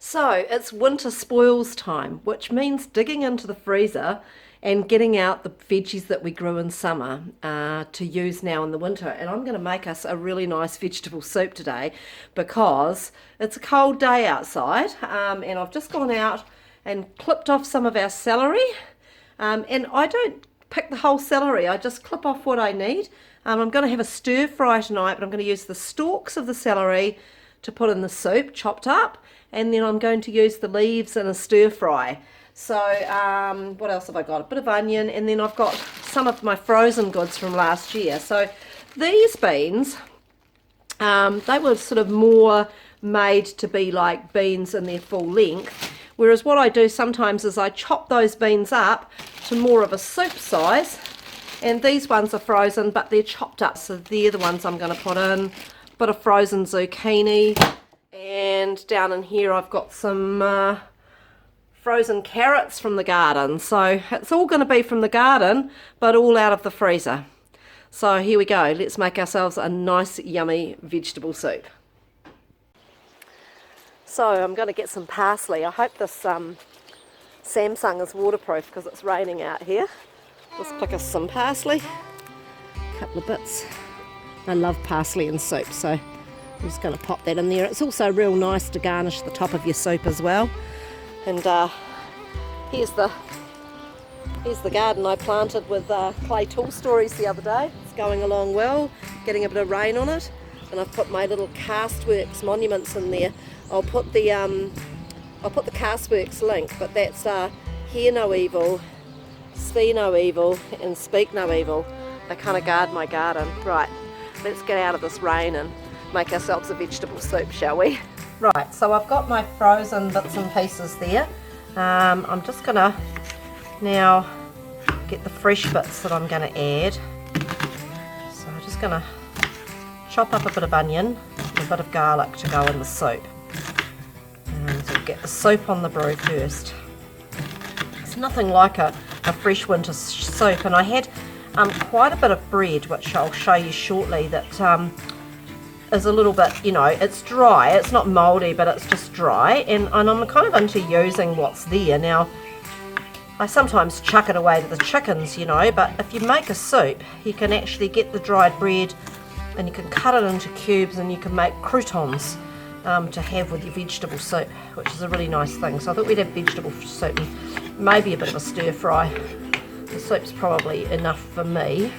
So it's winter spoils time, which means digging into the freezer and getting out the veggies that we grew in summer to use now in the winter. And I'm going to make us a really nice vegetable soup today because it's a cold day outside, and I've just gone out and clipped off some of our celery. And I don't pick the whole celery, I just clip off what I need. I'm going to have a stir fry tonight, but I'm going to use the stalks of the celery to put in the soup, chopped up, and then I'm going to use the leaves in a stir fry. So what else have I got? A bit of onion, and then I've got some of my frozen goods from last year. So these beans, they were sort of more made to be like beans in their full length, whereas what I do sometimes is I chop those beans up to more of a soup size, and these ones are frozen but they're chopped up, so they're the ones I'm going to put in. Bit of frozen zucchini, and down in here I've got some frozen carrots from the garden. So it's all going to be from the garden but all out of the freezer. So here we go, let's make ourselves a nice yummy vegetable soup. So I'm going to get some parsley. I hope this Samsung is waterproof because it's raining out here. Let's pick us some parsley, a couple of bits. I love parsley in soup, so I'm just going to pop that in there. It's also real nice to garnish the top of your soup as well. And here's the garden I planted with clay tool stories the other day. It's going along well, getting a bit of rain on it, and I've put my little Castworks monuments in there. I'll put the Castworks link, but that's Hear No Evil, See No Evil, and Speak No Evil. They kind of guard my garden. Right, let's get out of this rain and make ourselves a vegetable soup, shall we? Right, so I've got my frozen bits and pieces there. I'm just going to now get the fresh bits that I'm going to add. So I'm just going to chop up a bit of onion and a bit of garlic to go in the soup. And so get the soup on the brew first. It's nothing like a fresh winter soup, and I had quite a bit of bread, which I'll show you shortly, that is a little bit, you know, it's dry, it's not mouldy, but it's just dry, and I'm kind of into using what's there. Now, I sometimes chuck it away to the chickens, you know, but if you make a soup, you can actually get the dried bread and you can cut it into cubes and you can make croutons to have with your vegetable soup, which is a really nice thing. So I thought we'd have vegetable soup and maybe a bit of a stir fry. The soup's probably enough for me.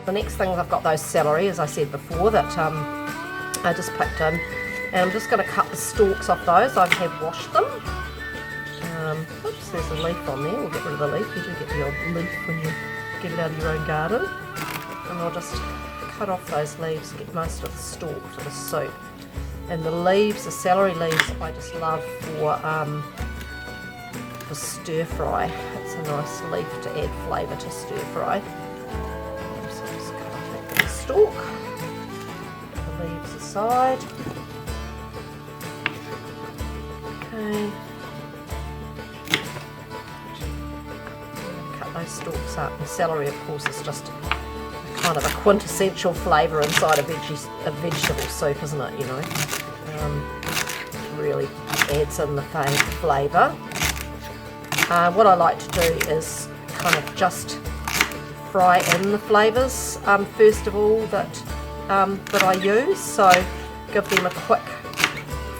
The next thing, I've got those celery, as I said before, that I just picked in, and I'm just going to cut the stalks off those. I have washed them. Oops, there's a leaf on there. We'll get rid of the leaf. You do get the odd leaf when you get it out of your own garden. And I'll just cut off those leaves, get most of the stalk for the soup. And the leaves, the celery leaves, I just love for stir fry. It's a nice leaf to add flavour to stir fry. So just cut off that bit of stalk. Put the leaves aside. Okay. Cut those stalks up. And celery, of course, is just kind of a quintessential flavour inside a vegetable soup, isn't it? You know, really adds in the flavour. What I like to do is kind of just fry in the flavours first of all that I use. So give them a quick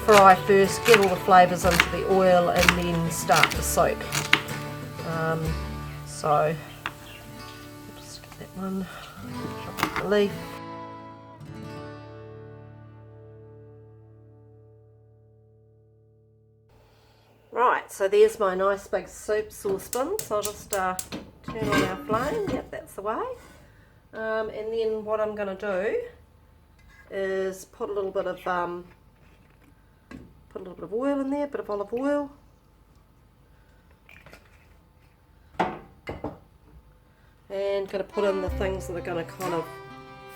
fry first, get all the flavours into the oil, and then start the soup. So just get that one. Chop up the leaf. Right, so there's my nice big soup saucepan. So I'll just turn on our flame. Yep, that's the way. And then what I'm going to do is put a little bit of oil in there, a bit of olive oil. And going to put in the things that are going to kind of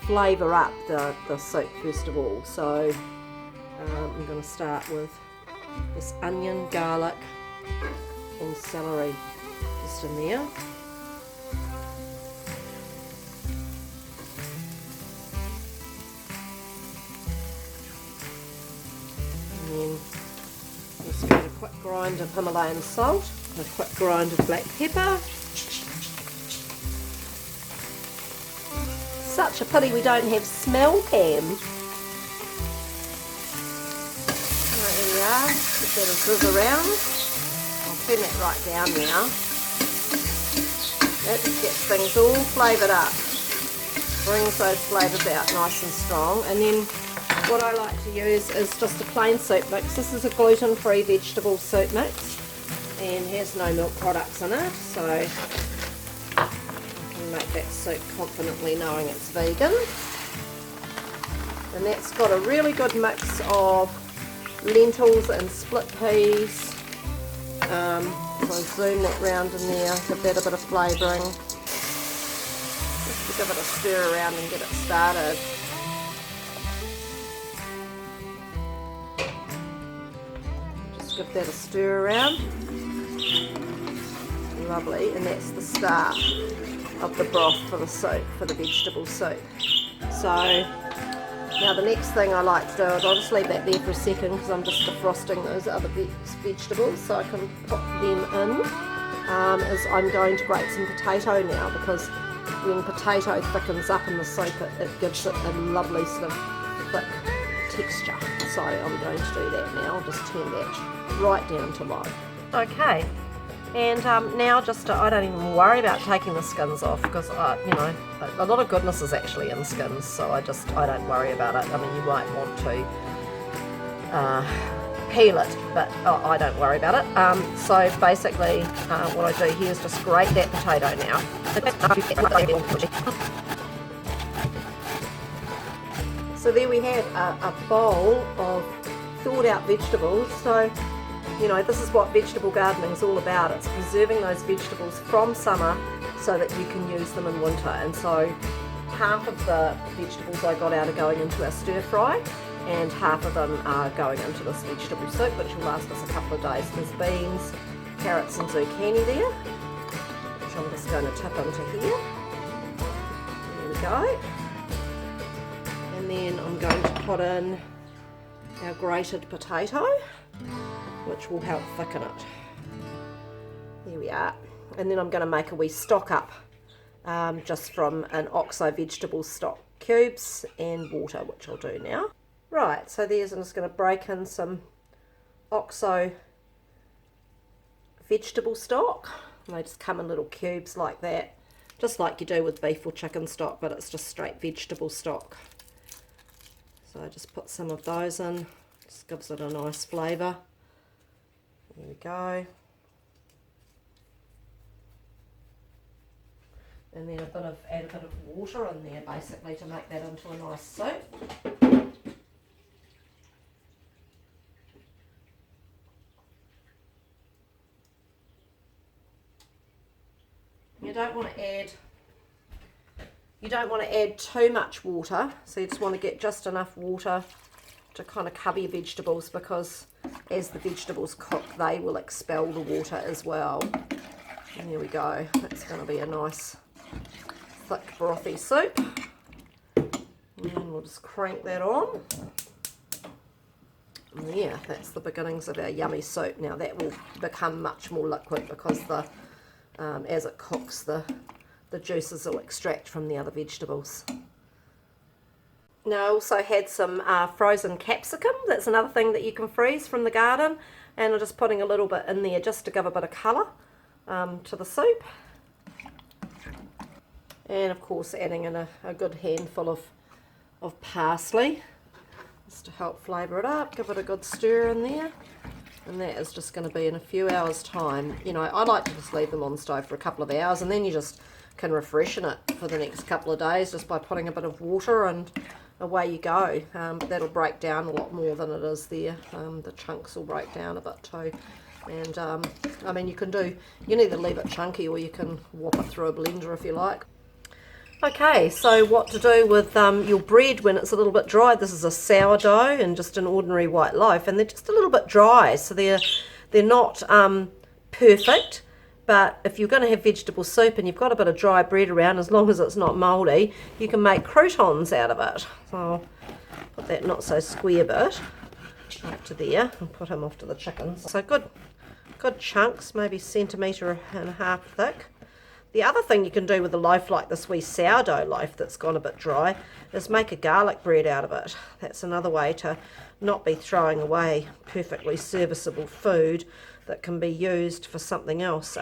flavour up the soup first of all. So I'm going to start with this onion, garlic and celery just in there. grind of Himalayan salt, a quick grind of black pepper. Such a pity we don't have smell pan. Right, there we are. Give that a zizz around. I'll turn that right down now. That just gets things all flavoured up. Brings those flavours out nice and strong. And then what I like to use is just a plain soup mix. This is a gluten-free vegetable soup mix and has no milk products in it, so I can make that soup confidently knowing it's vegan. And that's got a really good mix of lentils and split peas. So zoom that round in there, give that a bit of flavouring. Just to give it a stir around and get it started. Just give that a stir around. Lovely, and that's the start of the broth for the soup, for the vegetable soup. So now the next thing I like to do is I'll just leave that there for a second because I'm just defrosting those other vegetables so I can put them in. Is I'm going to grate some potato now, because when potato thickens up in the soup it gives it a lovely sort of thick texture. So I'm going to do that now. I'll just turn that right down to low. Okay. And now I don't even worry about taking the skins off, because you know, a lot of goodness is actually in skins, so I don't worry about it. I mean, you might want to peel it, but I don't worry about it. So basically what I do here is just grate that potato now. So there we have a bowl of thawed out vegetables. So you know, this is what vegetable gardening is all about. It's preserving those vegetables from summer so that you can use them in winter. And so half of the vegetables I got out are going into our stir fry, and half of them are going into this vegetable soup, which will last us a couple of days. There's beans, carrots and zucchini there, which I'm just going to tip into here. There we go. And then I'm going to put in our grated potato, which will help thicken it. There we are. And then I'm going to make a wee stock up just from an oxo vegetable stock cubes and water, which I'll do now. Right, so I'm just going to break in some oxo vegetable stock. And they just come in little cubes like that, just like you do with beef or chicken stock, but it's just straight vegetable stock. So I just put some of those in, just gives it a nice flavour. There we go. And then add a bit of water in there basically to make that into a nice soup. You don't want to add too much water, so you just want to get just enough water to kind of cover your vegetables, because as the vegetables cook they will expel the water as well. And there we go, that's going to be a nice thick brothy soup. And we'll just crank that on. And yeah, that's the beginnings of our yummy soup. Now that will become much more liquid because as it cooks the juices will extract from the other vegetables. Now I also had some frozen capsicum. That's another thing that you can freeze from the garden, and I'm just putting a little bit in there just to give a bit of colour to the soup. And of course adding in a good handful of parsley just to help flavour it up. Give it a good stir in there, and that is just going to be in a few hours time. You know, I like to just leave them on the stove for a couple of hours, and then you just can refreshen it for the next couple of days just by putting a bit of water, and away you go. But that'll break down a lot more than it is there. The chunks will break down a bit too. And I mean, you can either leave it chunky or you can whop it through a blender if you like. Okay, so what to do with your bread when it's a little bit dry. This is a sourdough and just an ordinary white loaf, and they're just a little bit dry, so they're not perfect. But if you're going to have vegetable soup and you've got a bit of dry bread around, as long as it's not mouldy, you can make croutons out of it. So I'll put that not so square bit up to there and put him off to the chickens. So good good chunks, maybe 1.5 cm thick. The other thing you can do with a loaf like this wee sourdough loaf that's gone a bit dry is make a garlic bread out of it. That's another way to not be throwing away perfectly serviceable food that can be used for something else.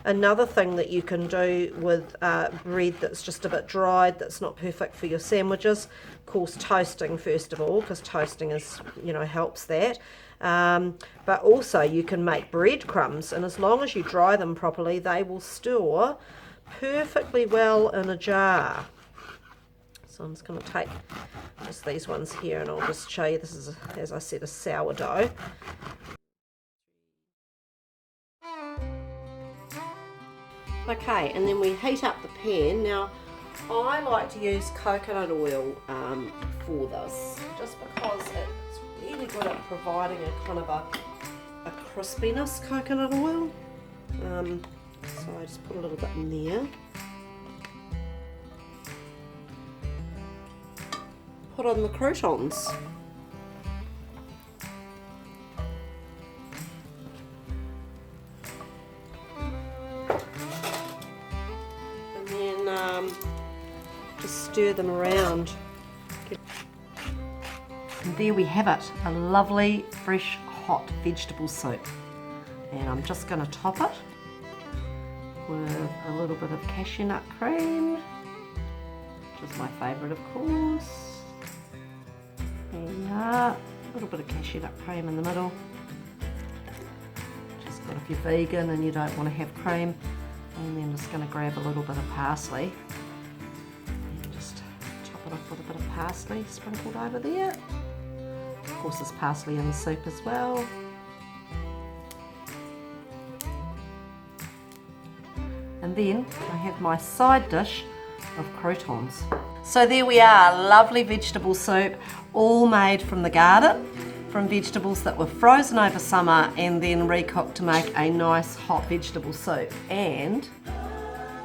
Another thing that you can do with bread that's just a bit dried, that's not perfect for your sandwiches, of course toasting first of all, because toasting is, helps that. But also you can make breadcrumbs, and as long as you dry them properly, they will store perfectly well in a jar. So I'm just going to take just these ones here, and I'll just show you. This is, as I said, a sourdough. Okay, and then we heat up the pan. Now, I like to use coconut oil for this, just because it's really good at providing a kind of a crispiness, coconut oil. So I just put a little bit in there. Put on the croutons. And then just stir them around. And there we have it, a lovely, fresh, hot vegetable soup. And I'm just going to top it with a little bit of cashew nut cream, which is my favourite, of course. There we are, a little bit of cashew nut cream in the middle. Just got, if you're vegan and you don't want to have cream, and then just going to grab a little bit of parsley and just top it off with a bit of parsley sprinkled over there. Of course, there's parsley in the soup as well. And then I have my side dish of croutons. So there we are, lovely vegetable soup, all made from the garden, from vegetables that were frozen over summer and then recooked to make a nice hot vegetable soup. And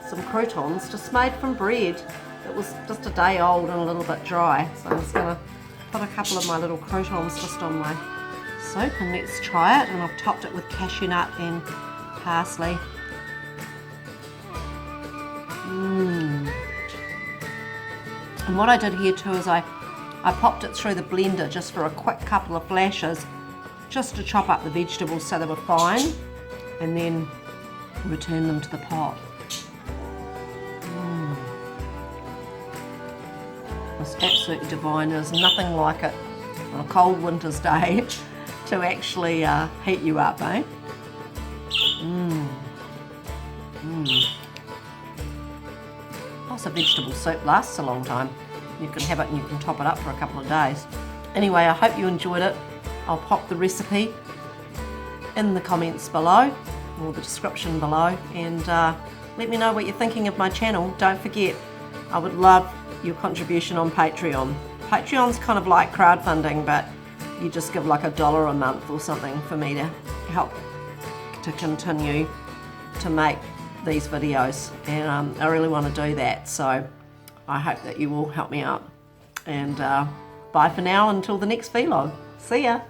some croutons just made from bread that was just a day old and a little bit dry. So I'm just gonna put a couple of my little croutons just on my soup and let's try it. And I've topped it with cashew nut and parsley. And what I did here too is I popped it through the blender just for a quick couple of flashes, just to chop up the vegetables so they were fine, and then return them to the pot. It's absolutely divine. There's nothing like it on a cold winter's day to actually heat you up, eh? Plus a vegetable soup lasts a long time. You can have it and you can top it up for a couple of days. Anyway, I hope you enjoyed it. I'll pop the recipe in the comments below, or the description below, and let me know what you're thinking of my channel. Don't forget, I would love your contribution on Patreon. Patreon's kind of like crowdfunding, but you just give like $1 a month or something for me to help to continue to make these videos, and I really want to do that, so I hope that you will help me out. And bye for now until the next vlog. See ya!